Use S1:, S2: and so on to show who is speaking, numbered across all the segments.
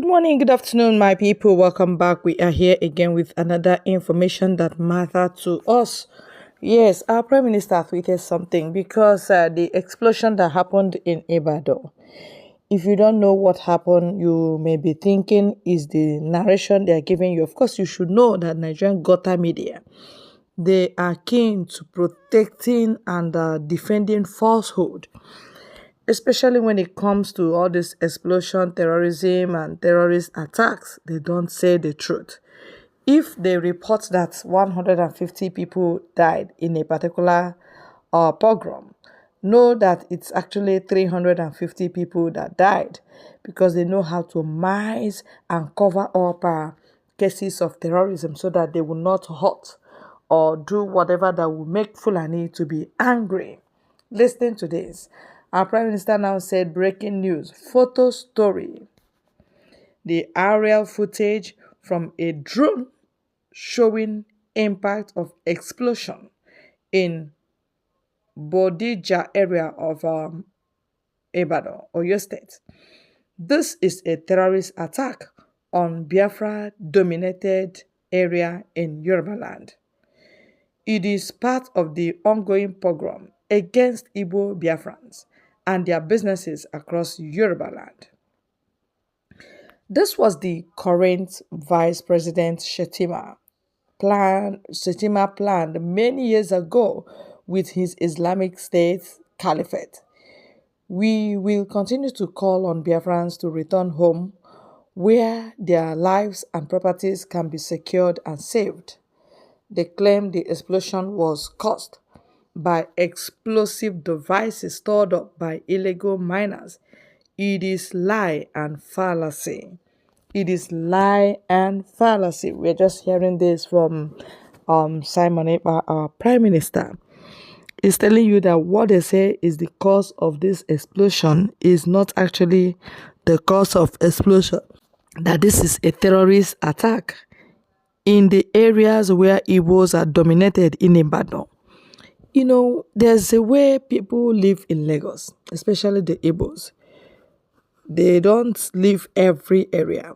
S1: Good morning, good afternoon, my people. Welcome back. We are here again with another information that matters to us. Yes, our Prime Minister tweeted something because the explosion that happened in Ibadan. If you don't know what happened, you may be thinking is the narration they are giving you. Of course, you should know that Nigerian Gota media, they are keen to protecting and defending falsehood, especially when it comes to all this explosion, terrorism, and terrorist attacks. They don't say the truth. If they report that 150 people died in a particular pogrom, know that it's actually 350 people that died, because they know how to minimize and cover up cases of terrorism so that they will not hurt or do whatever that will make Fulani to be angry. Listening to this, our Prime Minister now said, breaking news, photo story. The aerial footage from a drone showing impact of explosion in Bodija area of Ibadan, Oyo State. This is a terrorist attack on Biafra-dominated area in Yorubaland. It is part of the ongoing pogrom against Igbo Biafrans and their businesses across Yorubaland. This was the current Vice President Shettima planned many years ago with his Islamic State Caliphate. We will continue to call on Biafrans to return home where their lives and properties can be secured and saved. They claim the explosion was caused by explosive devices stored up by illegal miners. It is lie and fallacy. It is lie and fallacy. We're just hearing this from Simon Ekpa, our Prime Minister. Is telling you that what they say is the cause of this explosion is not actually the cause of explosion. That this is a terrorist attack in the areas where Igbos are dominated in Ibadan. You know, there's a way people live in Lagos, especially the Igbos. They don't live every area.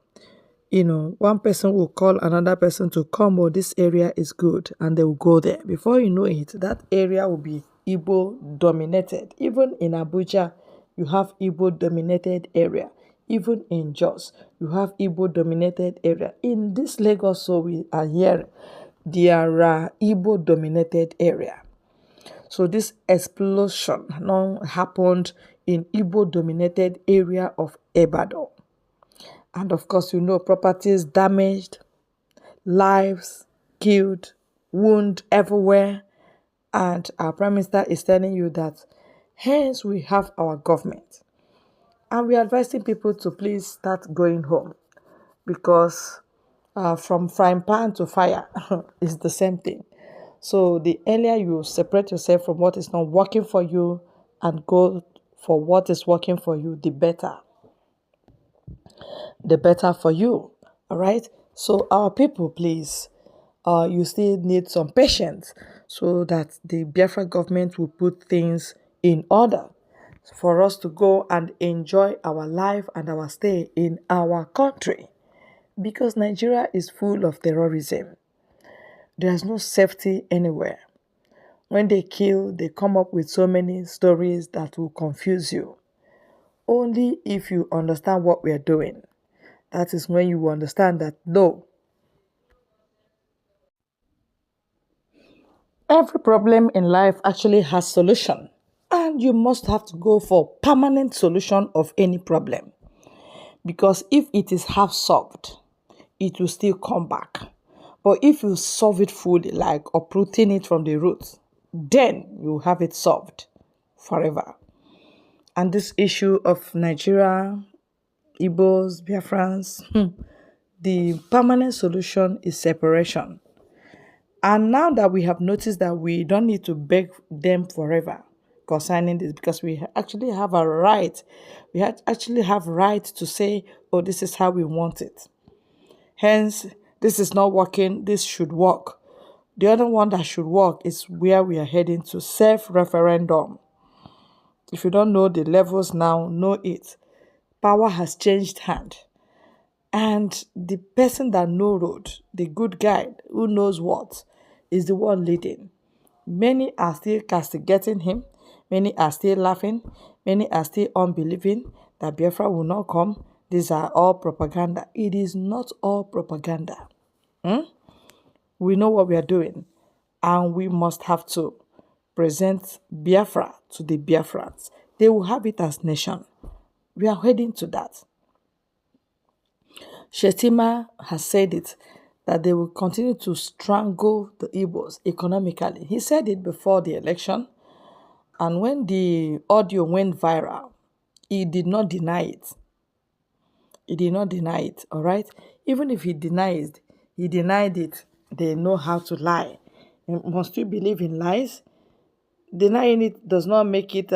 S1: You know, one person will call another person to come, oh, this area is good, and they will go there. Before you know it, that area will be Igbo dominated. Even in Abuja, you have Igbo dominated area. Even in Jos, you have Igbo dominated area. In this Lagos, so we are here, there are Igbo dominated area. So this explosion now happened in Igbo dominated area of Ibadan. And of course, you know, properties damaged, lives killed, wound everywhere. And our Prime Minister is telling you that hence we have our government. And we are advising people to please start going home, because from frying pan to fire is the same thing. So the earlier you separate yourself from what is not working for you and go for what is working for you, the better. The better for you. All right. So our people, please, you still need some patience so that the Biafra government will put things in order for us to go and enjoy our life and our stay in our country, because Nigeria is full of terrorism. There's no safety anywhere. When they kill, they come up with so many stories that will confuse you. Only if you understand what we are doing, that is when you will understand that no, every problem in life actually has solution, and you must have to go for permanent solution of any problem, because if it is half solved, it will still come back. But if you solve it fully, like uprooting it from the roots, then you have it solved forever. And this issue of Nigeria, Igbos, Biafrans, the permanent solution is separation. And now that we have noticed that we don't need to beg them forever concerning this, because we actually have a right, actually have right to say, oh, this is how we want it. Hence, this is not working, this should work. The other one that should work is where we are heading to, self-referendum. If you don't know the levels now, know it. Power has changed hand. And the person that know road, the good guide who knows what, is the one leading. Many are still castigating him, many are still laughing, many are still unbelieving that Biafra will not come. These are all propaganda. It is not all propaganda. We know what we are doing, and we must have to present Biafra to the Biafrans. They will have it as nation. We are heading to that. Shetima has said it that they will continue to strangle the Igbos economically. He said it before the election, and when the audio went viral, he did not deny it. He did not deny it, all right? Even if he denied it, they know how to lie. And must we believe in lies? Denying it does not make it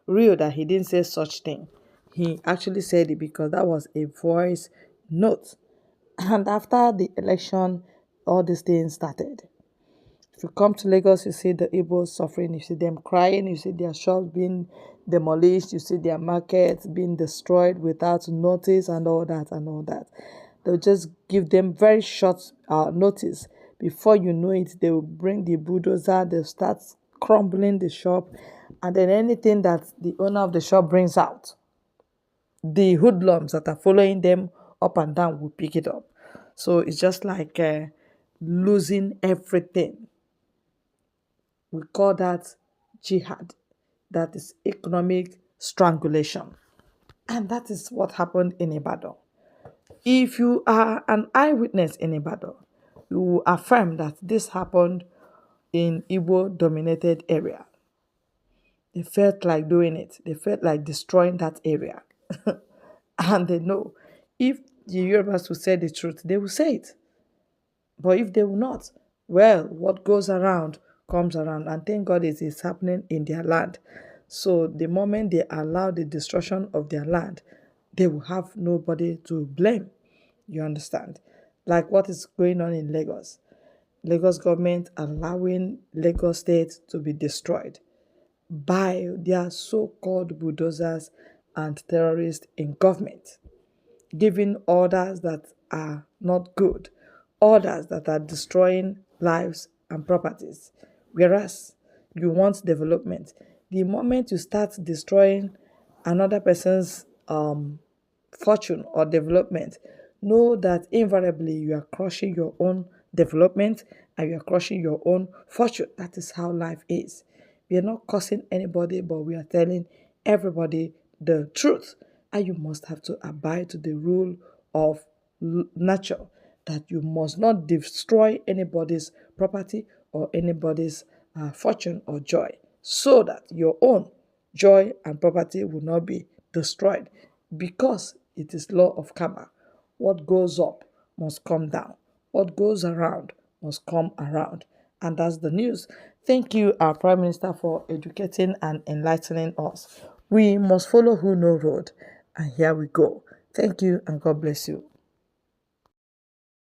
S1: real that he didn't say such thing. He actually said it because that was a voice note. And after the election, all these things started. If you come to Lagos, you see the Igbos suffering, you see them crying, you see their shops being demolished, you see their markets being destroyed without notice and all that and all that. They'll just give them very short notice. Before you know it, they will bring the bulldozer, they'll start crumbling the shop, and then anything that the owner of the shop brings out, the hoodlums that are following them up and down will pick it up. So it's just like losing everything. We call that jihad. That is economic strangulation. And that is what happened in Ibadan. If you are an eyewitness in Ibadan, you will affirm that this happened in Igbo dominated area. They felt like doing it. They felt like destroying that area. And they know if the Yorubas will say the truth, they will say it. But if they will not, well, what goes around comes around. And thank God it is happening in their land. So the moment they allow the destruction of their land, they will have nobody to blame. You understand? Like what is going on in Lagos. Lagos government allowing Lagos state to be destroyed by their so-called bulldozers and terrorists in government, giving orders that are not good, orders that are destroying lives and properties. Whereas you want development. The moment you start destroying another person's fortune or development, know that invariably you are crushing your own development and you are crushing your own fortune. That is how life is. We are not cursing anybody, but we are telling everybody the truth. And you must have to abide to the rule of nature, that you must not destroy anybody's property or anybody's fortune or joy, so that your own joy and property will not be destroyed, because it is law of karma. What goes up must come down. What goes around must come around. And that's the news. Thank you, our Prime Minister, for educating and enlightening us. We must follow who know road. And here we go. Thank you and God bless you.